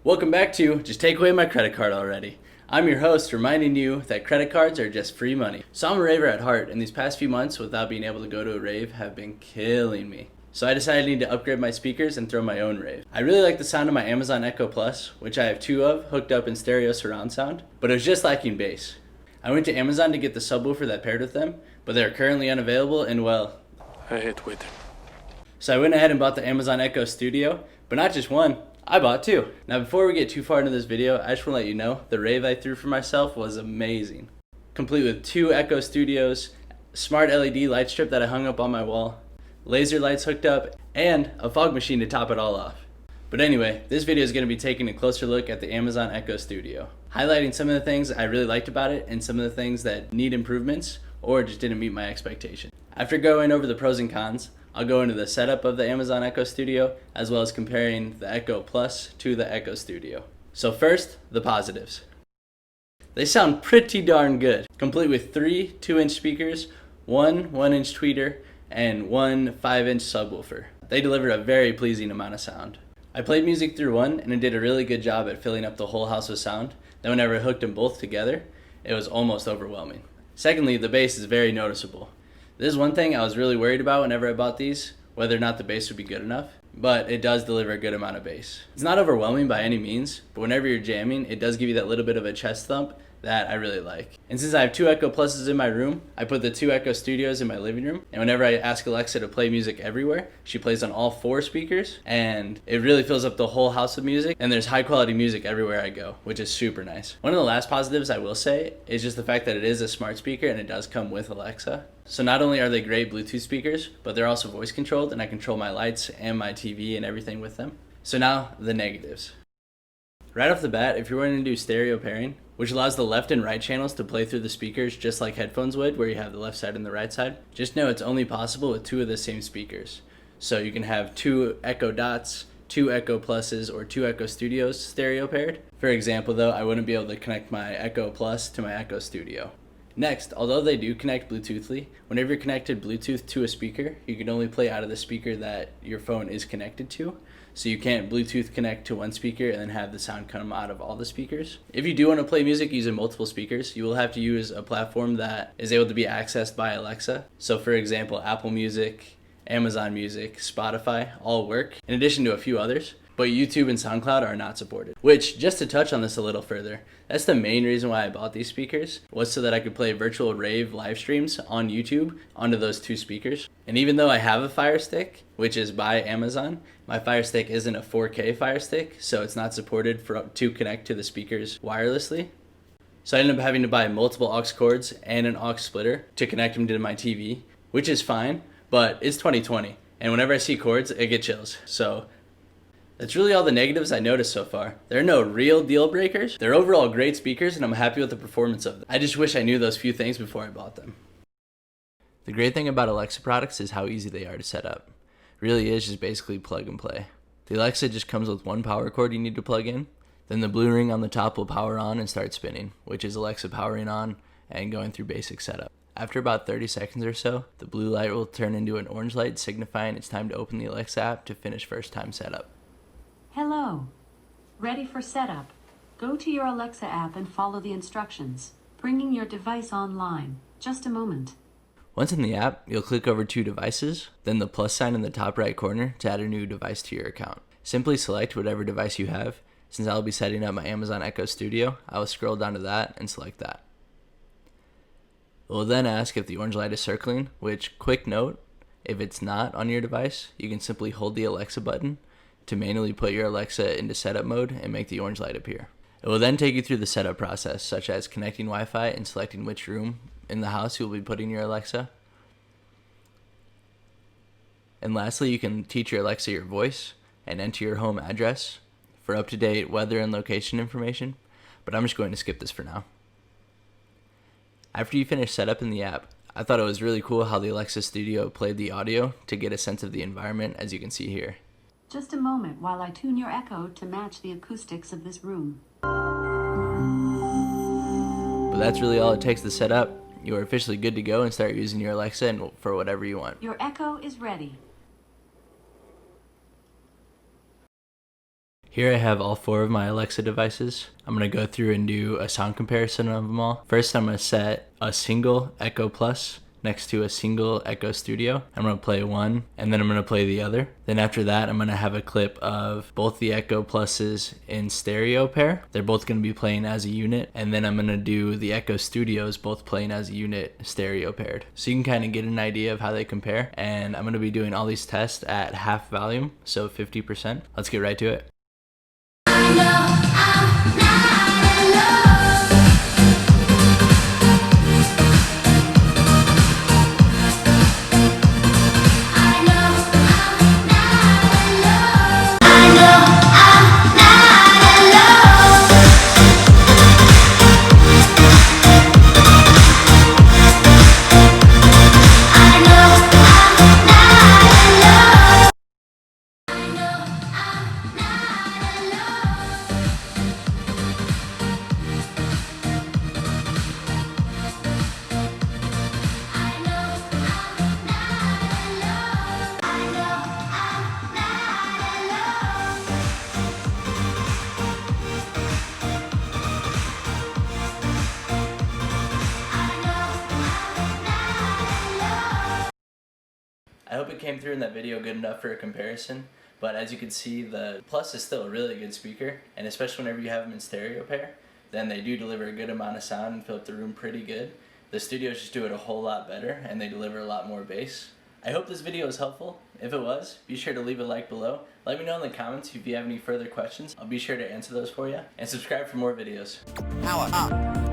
Welcome back to Just Take Away My Credit Card Already. I'm your host, reminding you that credit cards are just free money. So I'm a raver at heart, and these past few months without being able to go to a rave have been killing me. So I decided I need to upgrade my speakers and throw my own rave. I really like the sound of my Amazon Echo Plus, which I have two of, hooked up in stereo surround sound, but it was just lacking bass. I went to Amazon to get the subwoofer that paired with them, but they're currently unavailable and well, I hate waiting. so I went ahead and bought the Amazon Echo Studio, but not just one, I bought two. Now before we get too far into this video, I just want to let you know the rave I threw for myself was amazing. Complete with two Echo Studios, smart LED light strip that I hung up on my wall, laser lights hooked up, and a fog machine to top it all off. But anyway, this video is going to be taking a closer look at the Amazon Echo Studio, highlighting some of the things I really liked about it and some of the things that need improvements or just didn't meet my expectation. After going over the pros and cons, I'll go into the setup of the Amazon Echo Studio, as well as comparing the Echo Plus to the Echo Studio. So first, the positives. They sound pretty darn good, complete with three 2-inch speakers, one 1-inch tweeter, and one 5-inch subwoofer. They deliver a very pleasing amount of sound. I played music through one, and it did a really good job at filling up the whole house with sound. Then whenever I hooked them both together, it was almost overwhelming. Secondly, the bass is very noticeable. This is one thing I was really worried about whenever I bought these, whether or not the bass would be good enough, but it does deliver a good amount of bass. It's not overwhelming by any means, but whenever you're jamming, it does give you that little bit of a chest thump that I really like. And since I have two Echo Pluses in my room, I put the two Echo Studios in my living room, and whenever I ask Alexa to play music everywhere, she plays on all four speakers, and it really fills up the whole house with music, and there's high quality music everywhere I go, which is super nice. One of the last positives I will say is just the fact that it is a smart speaker and it does come with Alexa. So not only are they great Bluetooth speakers, but they're also voice controlled, and I control my lights and my TV and everything with them. So now, the negatives. Right off the bat, if you're wanting to do stereo pairing, which allows the left and right channels to play through the speakers just like headphones would, where you have the left side and the right side, just know it's only possible with two of the same speakers. So you can have two Echo Dots, two Echo Pluses, or two Echo Studios stereo paired. For example though, I wouldn't be able to connect my Echo Plus to my Echo Studio. Next, although they do connect Bluetoothly, whenever you're connected Bluetooth to a speaker, you can only play out of the speaker that your phone is connected to. So you can't Bluetooth connect to one speaker and then have the sound come out of all the speakers. If you do want to play music using multiple speakers, you will have to use a platform that is able to be accessed by Alexa. So for example, Apple Music, Amazon Music, Spotify all work, in addition to a few others. But YouTube and SoundCloud are not supported. Which, just to touch on this a little further, that's the main reason why I bought these speakers, was so that I could play virtual rave live streams on YouTube onto those two speakers. And even though I have a Fire Stick, which is by Amazon, my Fire Stick isn't a 4K Fire Stick, so it's not supported to connect to the speakers wirelessly. So I ended up having to buy multiple aux cords and an aux splitter to connect them to my TV, which is fine, but it's 2020, and whenever I see cords, I get chills. So that's really all the negatives I noticed so far. There are no real deal breakers. They're overall great speakers, and I'm happy with the performance of them. I just wish I knew those few things before I bought them. The great thing about Alexa products is how easy they are to set up. It really is just basically plug and play. The Alexa just comes with one power cord you need to plug in. Then the blue ring on the top will power on and start spinning, which is Alexa powering on and going through basic setup. After about 30 seconds or so, the blue light will turn into an orange light, signifying it's time to open the Alexa app to finish first time setup. Hello. Ready for setup. Go to your Alexa app and follow the instructions. Bringing your device online. Just a moment. Once in the app, you'll click over to Devices, then the plus sign in the top right corner to add a new device to your account. Simply select whatever device you have. Since I'll be setting up my Amazon Echo Studio, I will scroll down to that and select that. It will then ask if the orange light is circling, which, quick note, if it's not on your device, you can simply hold the Alexa button to manually put your Alexa into setup mode and make the orange light appear. It will then take you through the setup process, such as connecting Wi-Fi and selecting which room in the house you will be putting your Alexa. And lastly, you can teach your Alexa your voice and enter your home address for up-to-date weather and location information, but I'm just going to skip this for now. After you finish setup in the app, I thought it was really cool how the Alexa Studio played the audio to get a sense of the environment, as you can see here. Just a moment while I tune your Echo to match the acoustics of this room. But that's really all it takes to set up. You are officially good to go and start using your Alexa for whatever you want. Your Echo is ready. Here I have all 4 of my Alexa devices. I'm going to go through and do a sound comparison of them all. First, I'm going to set a single Echo Plus next to a single Echo Studio. I'm going to play one, and then I'm going to play the other. Then after that, I'm going to have a clip of both the Echo Pluses in stereo pair. They're both going to be playing as a unit, and then I'm going to do the Echo Studios both playing as a unit stereo paired. So you can kind of get an idea of how they compare, and I'm going to be doing all these tests at half volume, so 50%. Let's get right to it. I know I'm not alone. I hope it came through in that video good enough for a comparison, but as you can see, the Plus is still a really good speaker, and especially whenever you have them in stereo pair, then they do deliver a good amount of sound and fill up the room pretty good. The studios just do it a whole lot better, and they deliver a lot more bass. I hope this video was helpful. If it was, be sure to leave a like below. Let me know in the comments if you have any further questions. I'll be sure to answer those for you, and subscribe for more videos. Power up.